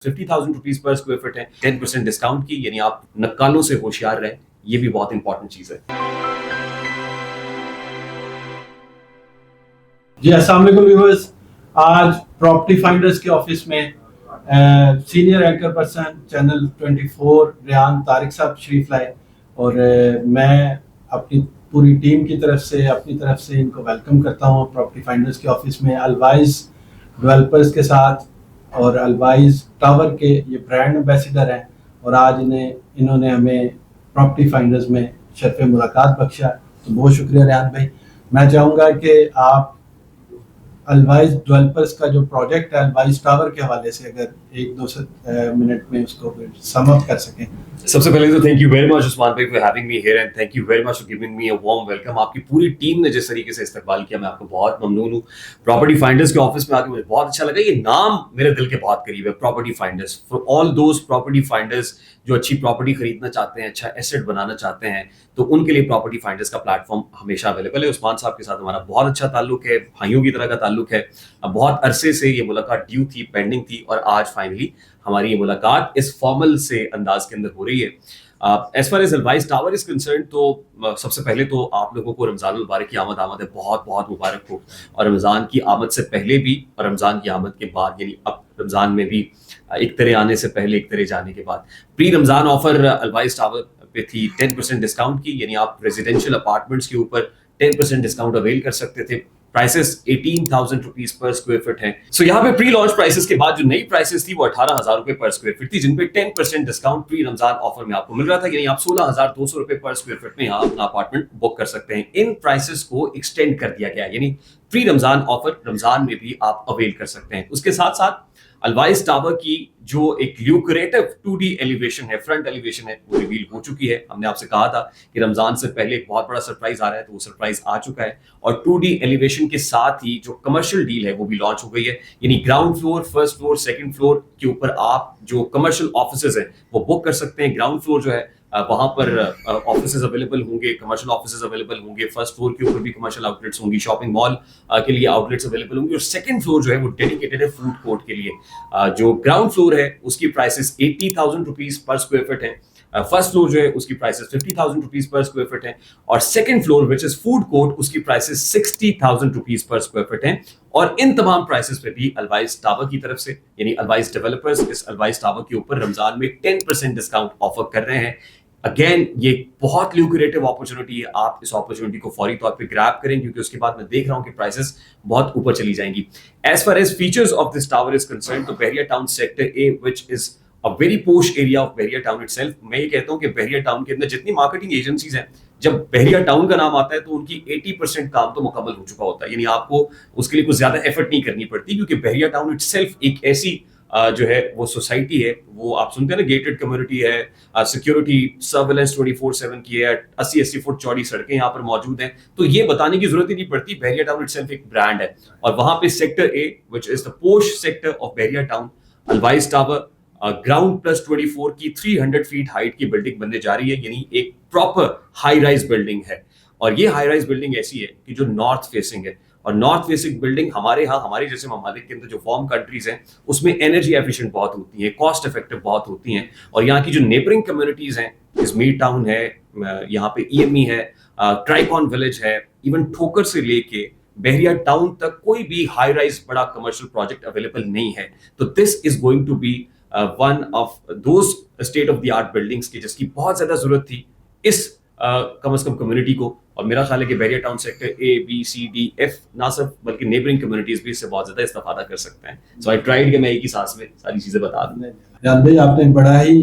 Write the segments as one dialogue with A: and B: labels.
A: 50,000 rupees per square feet है, 10% discount की, यानी आप नक्कालों से होशियार रहें, ये भी बहुत इंपॉर्टेंट चीज है।
B: जी अस्सलाम वालेकुम व्यूअर्स, आज प्रॉपर्टी फाइंडर्स के ऑफिस में senior anchor person channel 24 Rehan Tariq साहब तशरीफ लाए और मैं अपनी पूरी टीम की तरफ से अपनी तरफ से इनको वेलकम करता हूँ प्रॉपर्टी फाइंडर्स के ऑफिस में। अलवाइज डेवलपर्स के साथ और अलवाइज टावर के ये ब्रांड एम्बेसडर हैं और आज इन्होंने हमें प्रॉपर्टी फाइंडर्स में शर्फ मुलाकात बख्शा, तो बहुत शुक्रिया रेहान भाई। मैं चाहूँगा कि आप अलवाइज डेवलपर्स का जो प्रोजेक्ट है अलवाइज टावर के हवाले से अगर 1-2 मिनट में उसको सम अप कर सकें।
A: सबसे पहले तो thank you very much Usman भाई for having me here and thank you very much for giving me a warm welcome. आपकी पूरी टीम ने जिस तरीके से इस्तकबाल किया, मैं आपको बहुत ममनून हूँ। प्रॉपर्टी फाइंडर्स के ऑफिस में आके मुझे बहुत अच्छा लगा। ये नाम मेरे दिल के बहुत करीब है, property finders. For all those property finders जो अच्छी प्रॉपर्टी खरीदना चाहते हैं, अच्छा एसेट बनाना चाहते हैं, तो उनके लिए प्रॉपर्टी फाइंडर्स का प्लेटफॉर्म हमेशा अवेलेबल है। उस्मान साहब के साथ हमारा बहुत अच्छा ताल्लुक है, भाइयों की तरह का ताल्लुक है। अब बहुत अरसे से ये मुलाकात ड्यू थी, पेंडिंग थी, और आज फाइनली हमारी ये मुलाकात इस फॉर्मल से अंदाज के अंदर हो रही है। As far as always tower is concern, तो सबसे पहले तो आप लोगों को रमज़ान मुबारक की आमद है, बहुत बहुत मुबारक हो। और रमज़ान की आमद से पहले भी और रमज़ान की आमद के बाद, यानी अब रमज़ान में भी एक तरह आने से पहले एक तरह जाने के बाद, pre Ramzan offer always tower पे थी 10% डिस्काउंट की, यानी आप रेजिडेंशियल अपार्टमेंट्स के ऊपर 10% डिस्काउंट अवेल कर सकते थे। Prices 18,000 rupees per square feet है। सो यहाँ पे प्री लॉन्च प्राइसेस के बाद जो नई प्राइसेस थी वो 18,000 रुपए पर स्क्वायर फीट थी, जिन पे 10% डिस्काउंट प्री रमजान ऑफर में आपको मिल रहा था, यानी आप 16,200 रुपए पर स्क्वायर फीट में यहाँ अपना अपार्टमेंट बुक कर सकते हैं। इन प्राइसेस को एक्सटेंड कर दिया गया, यानी प्री रमजान ऑफर रमजान में भी आप अवेल कर सकते हैं। उसके साथ साथ अलवाइज टावर की जो एक ल्यूक्रेटिव 2D एलिवेशन है, फ्रंट एलिवेशन है, वो रिवील हो चुकी है। हमने आपसे कहा था कि रमजान से पहले एक बहुत बड़ा सरप्राइज आ रहा है, तो वो सरप्राइज आ चुका है। और 2D एलिवेशन के साथ ही जो कमर्शियल डील है वो भी लॉन्च हो गई है, यानी ground floor, first floor, second floor के ऊपर आप जो कमर्शियल ऑफिसेज हैं वो बुक कर सकते हैं। ग्राउंड फ्लोर जो है वहां पर ऑफिसेज अवेलेबल होंगे, कमर्शियल ऑफिसेज अवेलेबल होंगे। फर्स्ट फ्लोर के ऊपर भी कमर्शियल आउटलेट्स होंगी, शॉपिंग मॉल के लिए आउटलेट्स अवेलेबल होंगे। और सेकंड फ्लोर जो है वो डेडिकेटेड है फूड कोर्ट के लिए। जो ग्राउंड फ्लोर है उसकी prices 80,000 rupees per square feet है, फर्स्ट फ्लोर जो है उसकी prices 50,000 rupees per square feet है, और second floor which is food court उसकी prices 60,000 rupees per square feet है। और इन तमाम प्राइसेस पे भी अलवाइज टावर की तरफ से, यानी अलवाइज डेवलपर्स इस अलवाइज टावर के ऊपर रमजान में 10% डिस्काउंट ऑफर कर रहे हैं। अगेन ये बहुत ल्यूक्रेटिव अपॉर्चुनिटी है, आप इस अपॉर्चुनिटी को फौरी तौर पे ग्रैब करें, क्योंकि उसके बाद मैं देख रहा हूं कि प्राइसेस बहुत ऊपर चली जाएंगी। As far as features of this tower is concern, तो Bahria Town sector A which is a very posh area of Bahria Town itself. मैं ये कहता हूं कि बहरिया टाउन के अंदर जितनी मार्केटिंग एजेंसीज हैं, जब बहरिया टाउन का नाम आता है तो उनकी 80% काम तो मुकम्मल हो चुका होता है, यानी आपको उसके लिए कुछ ज्यादा एफर्ट नहीं करनी पड़ती, क्योंकि बहरिया टाउन इटसेल्फ एक ऐसी जो है वो सोसाइटी है, वो आप सुनते हैं ना, गेटेड कम्युनिटी है, सिक्योरिटी सर्वेलेंस 24/7 की है, 80-80 फुट चौड़ी सड़कें यहाँ पर मौजूद हैं। तो ये बताने की जरूरत ही नहीं पड़ती, बहरिया टाउन इटसेल्फ एक ब्रांड है। और वहां पे sector A which is the posh sector of Bahria Town, always tower ground plus 24 की 300 फीट हाइट की बिल्डिंग बनने जा रही है, यानी एक प्रॉपर हाई राइज बिल्डिंग है। और ये हाई राइज बिल्डिंग ऐसी है कि जो नॉर्थ फेसिंग है, और नॉर्थ फेसिंग बिल्डिंग हमारे यहाँ, हमारे जैसे ममालिक के अंदर जो फॉर्म कंट्रीज हैं उसमें एनर्जी एफिशिएंट बहुत होती हैं, कॉस्ट इफेक्टिव बहुत होती हैं। और यहाँ की जो नेबरिंग कम्युनिटीज हैं, इजमीर टाउन है, यहाँ पे EME है, ट्राइकॉन विलेज है, इवन ठोकर से लेके बहरिया टाउन तक कोई भी हाई राइज बड़ा कमर्शियल प्रोजेक्ट अवेलेबल नहीं है। तो this is going to be one of those state of the art buildings की जिसकी बहुत ज्यादा जरूरत थी इस कम से कम कम्युनिटी को। और मेरा ख्याल है कि Bahria Town sector A, B, C, D, F ना सिर्फ बल्कि नेबरिंग कम्युनिटीज भी इससे बहुत ज्यादा इस्तेफादा कर सकते हैं। सो आई ट्राइड कि मैं एक ही सांस में सारी चीजें बता दूं।
B: जान भाई आपने बड़ा ही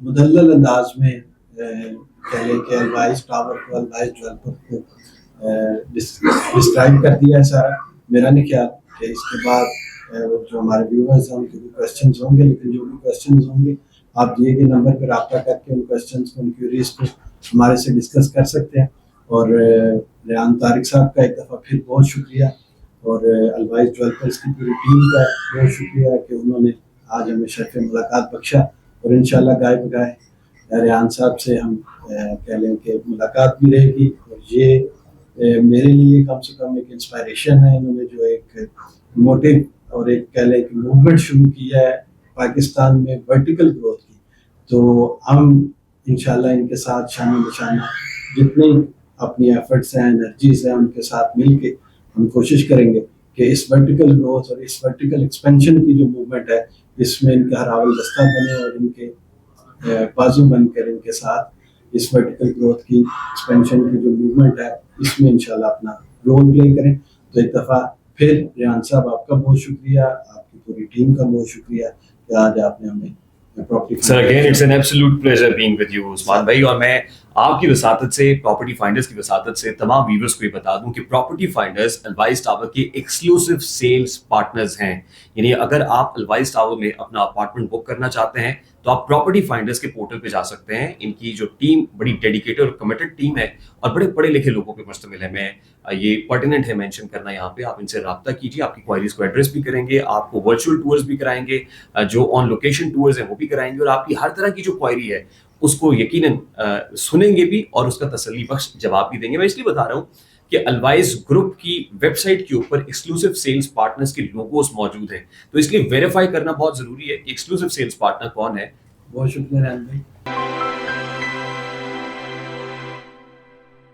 B: मुदल्लल अंदाज में कह लें कि अलवाइज टावर को, अलवाइज डेवलपर को डिस्क्राइब कर दिया है सारा। मेरा नहीं ख्याल कि इसके बाद जो हमारे व्यूअर्स हैं उनके भी क्वेश्चंस होंगे, लेकिन जो भी क्वेश्चंस होंगे आप दिए गए नंबर पर रब्ता करके उन क्वेश्चंस को, उन क्यूरीज को हमारे से डिस्कस कर सकते हैं। और रेहान तारिक साहब का एक दफ़ा फिर बहुत शुक्रिया, और अलवाइज डेवलपर्स की पूरी टीम का बहुत शुक्रिया कि उन्होंने आज हमें शर्फ मुलाकात बख्शा। और इंशाल्लाह गाय बगाए रेहान साहब से हम कह लें कि मुलाकात भी रहेगी। और ये मेरे लिए कम से कम एक इंस्पायरेशन है, इन्होंने जो एक मोटिव और एक कह लें कि मूवमेंट शुरू किया है पाकिस्तान में वर्टिकल ग्रोथ की, तो हम इंशाल्लाह इनके साथ शामिल निशाना जितने अपनी एफर्ट्स हैं, एनर्जीज हैं, उनके साथ मिलके हम कोशिश करेंगे कि इस वर्टिकल ग्रोथ और इस वर्टिकल एक्सपेंशन की जो मूवमेंट है, इसमें इनका हरावल दस्ता बने और इनके बाजू बनकर इनके साथ इस वर्टिकल ग्रोथ की एक्सपेंशन की जो मूवमेंट है, इसमें इंशाल्लाह अपना रोल प्ले करें। तो एक दफ़ा फिर रेहान साहब आपका बहुत शुक्रिया, आपकी पूरी टीम का बहुत शुक्रिया कि आज आपने हमें property
A: sir again it's an absolute pleasure being with you Usman भाई, और मैं आपकी वसातत से, प्रॉपर्टी फाइंडर्स की वसातत से तमाम व्यूअर्स को ये बता दूं कि प्रॉपर्टी फाइंडर्स अल्वाइस टावर के एक्सक्लूसिव सेल्स पार्टनर्स हैं। यानी अगर आप अल्वाइस टावर में अपना अपार्टमेंट बुक करना चाहते हैं तो आप प्रॉपर्टी फाइंडर्स के पोर्टल पे जा सकते हैं। इनकी जो टीम बड़ी डेडिकेटेड और कमिटेड टीम है और बड़े पढ़े लिखे लोगों पे मुश्तमिल है। मैं ये पर्टिनेंट है मेंशन करना यहाँ पे, आप इनसे रब्ता कीजिए, आपकी क्वायरीज को एड्रेस भी करेंगे, आपको वर्चुअल टूर्स भी कराएंगे, जो ऑन लोकेशन टूर्स हैं वो भी कराएंगे, और आपकी हर तरह की जो क्वायरी है उसको यकीनन सुनेंगे भी और उसका तसल्ली बख्श जवाब भी देंगे। मैं इसलिए बता रहा हूँ कि अल्वाइस ग्रुप की वेबसाइट के ऊपर एक्सक्लूसिव सेल्स पार्टनर्स के लोगोस मौजूद हैं, तो इसलिए वेरीफाई करना बहुत जरूरी है कि एक्सक्लूसिव सेल्स पार्टनर कौन है।
B: बहुत शुक्रिया रेहान भाई।